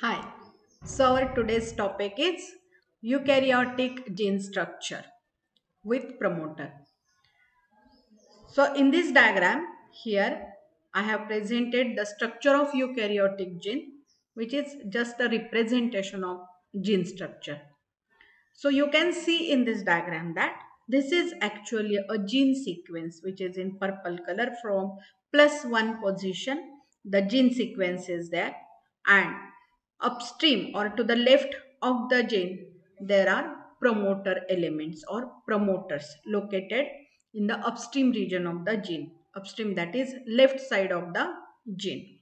Hi. So our today's topic is eukaryotic gene structure with promoter. So in this diagram here I have presented the structure of eukaryotic gene, which is just a representation of gene structure. So you can see in this diagram that this is actually a gene sequence which is in purple color from +1 position. The gene sequence is there, and upstream or to the left of the gene there are promoter elements or promoters located in the upstream region of the gene. Upstream, that is left side of the gene.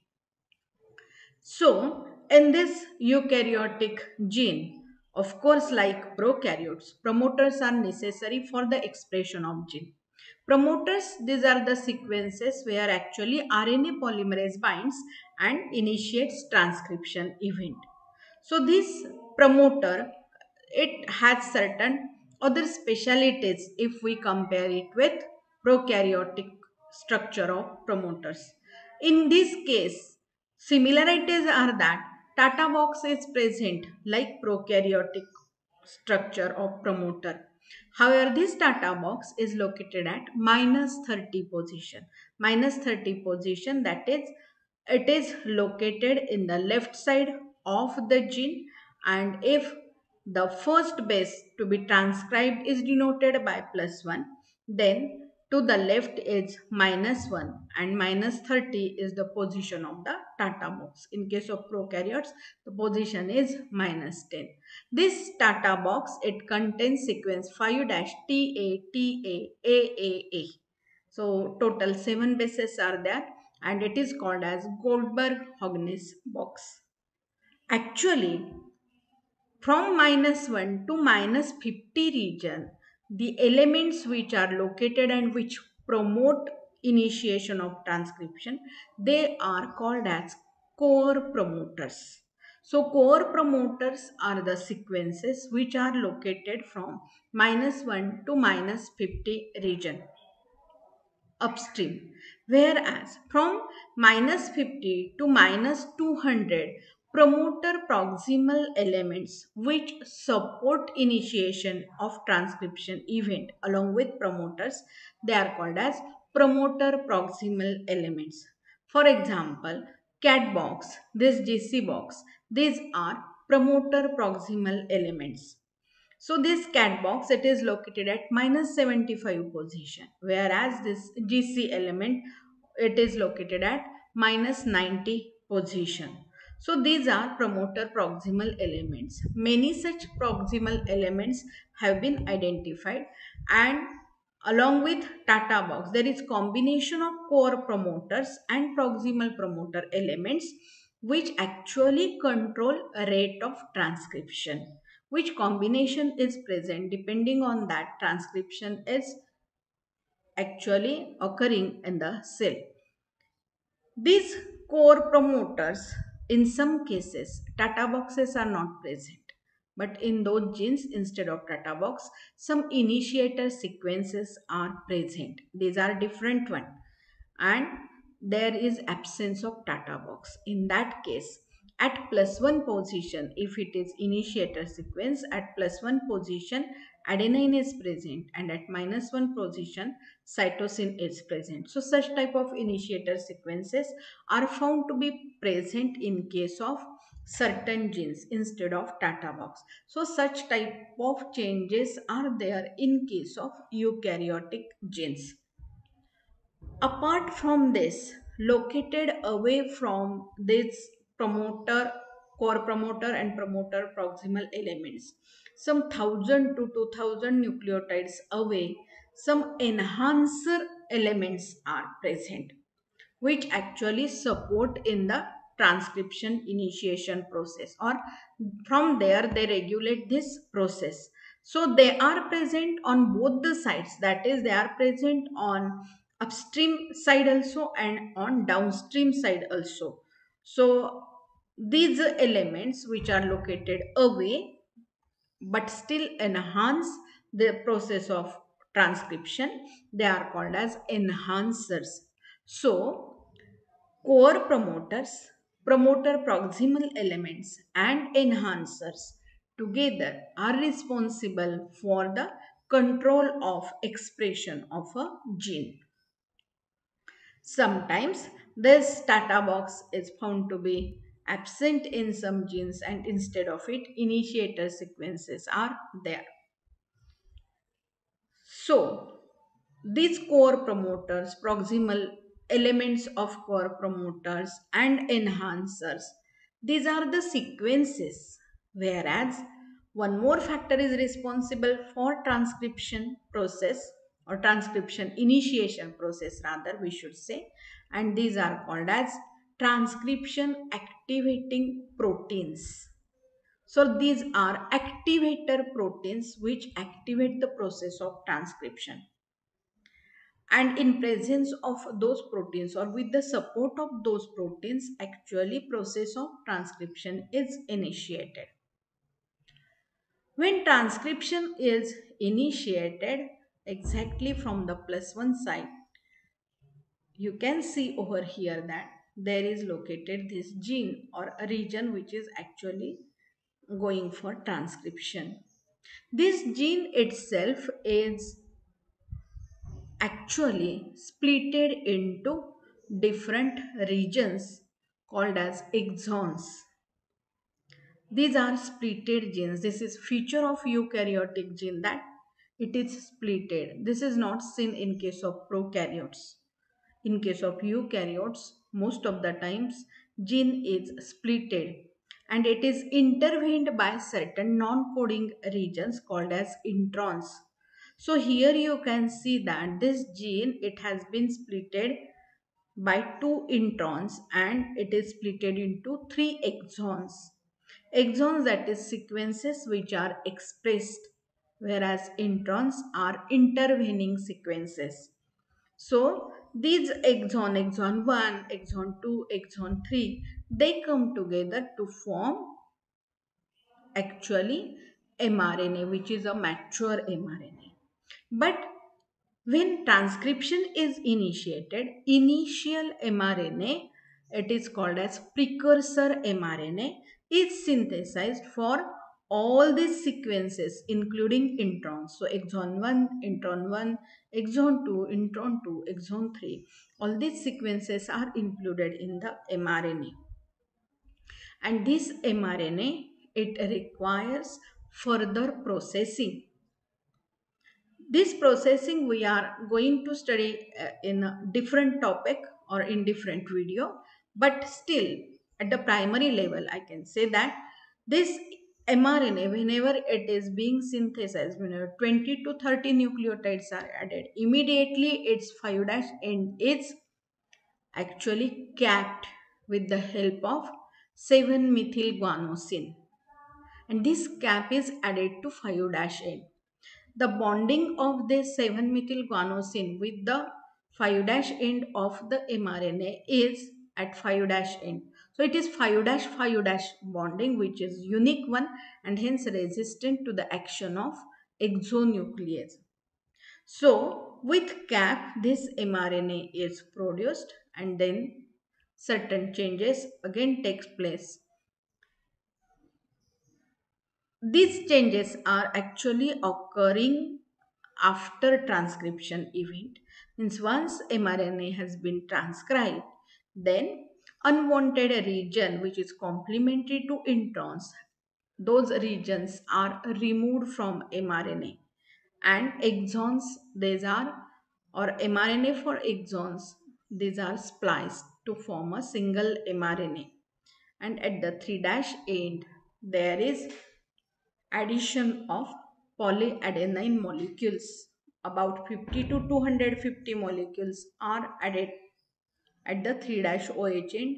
So, in this eukaryotic gene, of course, like prokaryotes, promoters are necessary for the expression of gene. Promoters, these are the sequences where actually RNA polymerase binds and initiates transcription event. So, this promoter, it has certain other specialities if we compare it with prokaryotic structure of promoters. In this case, similarities are that Tata box is present like prokaryotic structure of promoter. However, this Tata box is located at -30 position. -30 position, that is, it is located in the left side of the gene, and if the first base to be transcribed is denoted by +1, then to the left is -1 and -30 is the position of the Tata box. In case of prokaryotes, the position is -10. This Tata box, it contains sequence 5-TA, So total 7 bases are there, and it is called as Goldberg-Haugnes box. Actually, from -1 to -50 region, the elements which are located and which promote initiation of transcription, they are called as core promoters. So core promoters are the sequences which are located from -1 to -50 region upstream, whereas from -50 to -200, promoter proximal elements which support initiation of transcription event along with promoters, they are called as promoter proximal elements. For example, cat box, this GC box, these are promoter proximal elements. So this cat box, it is located at -75 position, whereas this GC element, it is located at -90 position. So these are promoter proximal elements. Many such proximal elements have been identified, and along with Tata box, there is combination of core promoters and proximal promoter elements which actually control a rate of transcription. Which combination is present, depending on that transcription is actually occurring in the cell. These core promoters, in some cases, Tata boxes are not present. But in those genes, instead of Tata box, some initiator sequences are present. These are different one. And there is absence of Tata box. In that case, at +1 position, if it is initiator sequence, at +1 position, adenine is present, and at -1 position, cytosine is present. So such type of initiator sequences are found to be present in case of certain genes instead of Tata box. So such type of changes are there in case of eukaryotic genes. Apart from this, located away from this promoter, core promoter and promoter proximal elements, some 1000 to 2000 nucleotides away, some enhancer elements are present, which actually support in the transcription initiation process, or from there they regulate this process. So they are present on both the sides, that is, they are present on upstream side also and on downstream side also. So these elements which are located away but still enhance the process of transcription, they are called as enhancers. So core promoters, promoter proximal elements and enhancers together are responsible for the control of expression of a gene. Sometimes this data box is found to be absent in some genes, and instead of it initiator sequences are there. So these core promoters, proximal elements of core promoters and enhancers, these are the sequences, whereas one more factor is responsible for transcription process, or transcription initiation process rather we should say, and these are called as transcription activating proteins. So these are activator proteins which activate the process of transcription. And in presence of those proteins, or with the support of those proteins, actually process of transcription is initiated. When transcription is initiated exactly from the +1 side, you can see over here that there is located this gene or a region which is actually going for transcription. This gene itself is actually splitted into different regions called as exons. These are splitted genes. This is feature of eukaryotic gene that it is splitted. This is not seen in case of prokaryotes. In case of eukaryotes, most of the times gene is splitted and it is intervened by certain non-coding regions called as introns. So here you can see that this gene, it has been splitted by two introns and it is splitted into three exons. Exons, that is sequences which are expressed, whereas introns are intervening sequences. So these exon 1, exon 2, exon 3, they come together to form actually mRNA, which is a mature mRNA. But when transcription is initiated, initial mRNA, it is called as precursor mRNA, is synthesized for all these sequences including introns. So exon 1, intron 1, exon 2, intron 2, exon 3. All these sequences are included in the mRNA. And this mRNA, it requires further processing. This processing we are going to study in a different topic or in different video, but still at the primary level I can say that this mRNA, whenever it is being synthesized, whenever 20 to 30 nucleotides are added, immediately its 5' end is actually capped with the help of 7-methyl guanosine, and this cap is added to 5' end. The bonding of this 7-methyl guanosine with the 5' end of the mRNA is at 5' end. So it is 5' bonding, which is unique one and hence resistant to the action of exonuclease. So with cap, this mRNA is produced and then certain changes again takes place. These changes are actually occurring after transcription event. Means once mRNA has been transcribed, then unwanted region which is complementary to introns, those regions are removed from mRNA, and exons, these are, or mRNA for exons, these are spliced to form a single mRNA, and at the 3' end there is addition of polyadenine molecules. About 50 to 250 molecules are added at the 3' OH end.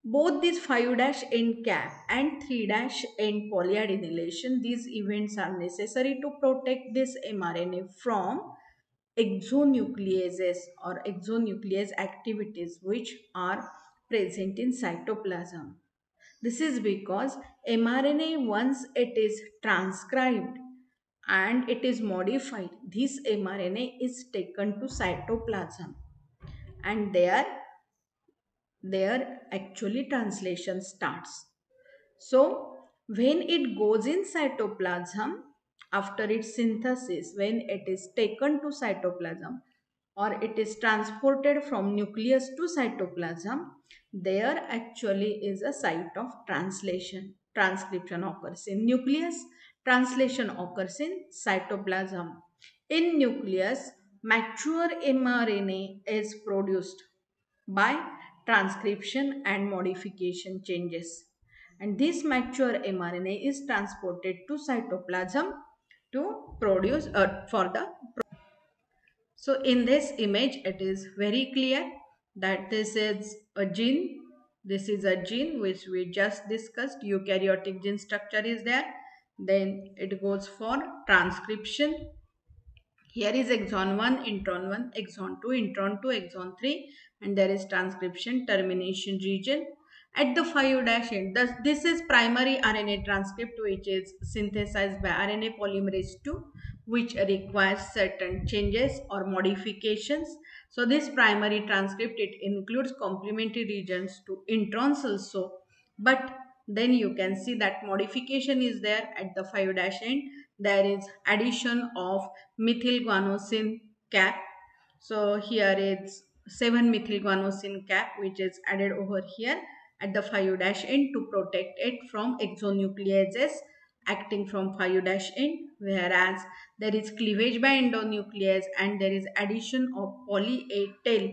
Both these 5' end cap and 3' end polyadenylation, these events are necessary to protect this mRNA from exonucleases or exonuclease activities which are present in cytoplasm. This is because mRNA, once it is transcribed and it is modified, this mRNA is taken to cytoplasm and there there actually translation starts. So when it goes in cytoplasm, after its synthesis, when it is taken to cytoplasm or it is transported from nucleus to cytoplasm, there actually is a site of translation. Transcription occurs in nucleus, translation occurs in cytoplasm. In nucleus, mature mRNA is produced by transcription and modification changes. And this mature mRNA is transported to cytoplasm to produce for the. So in this image, it is very clear that this is a gene. This is a gene which we just discussed. Eukaryotic gene structure is there. Then it goes for transcription. Here is exon 1, intron 1, exon 2, intron 2, exon 3, and there is transcription termination region. At the 5' end, this is primary RNA transcript which is synthesized by RNA polymerase 2, which requires certain changes or modifications. So this primary transcript, it includes complementary regions to introns also, but then you can see that modification is there at the 5' end. There is addition of methyl guanosine cap. So here it's 7 methyl guanosine cap which is added over here at the 5' end to protect it from exonucleases acting from 5' end, whereas there is cleavage by endonuclease and there is addition of poly A tail.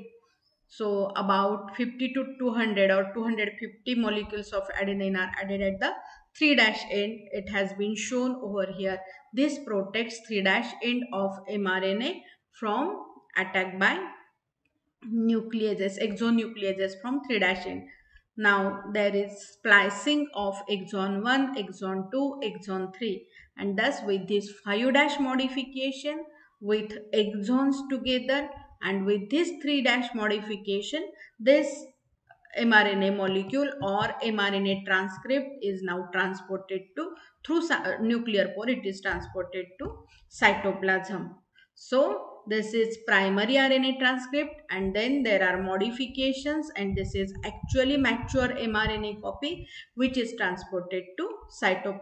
So about 50 to 200 or 250 molecules of adenine are added at the 3' end. It has been shown over here. This protects 3' end of mRNA from attack by nucleases, exonucleases from 3' end. Now there is splicing of exon 1, exon 2, exon 3, and thus with this 5' modification with exons together and with this 3' modification, this mRNA molecule or mRNA transcript is now transported to through nuclear pore, it is transported to cytoplasm. So this is primary RNA transcript and then there are modifications, and this is actually mature mRNA copy which is transported to cytoplasm.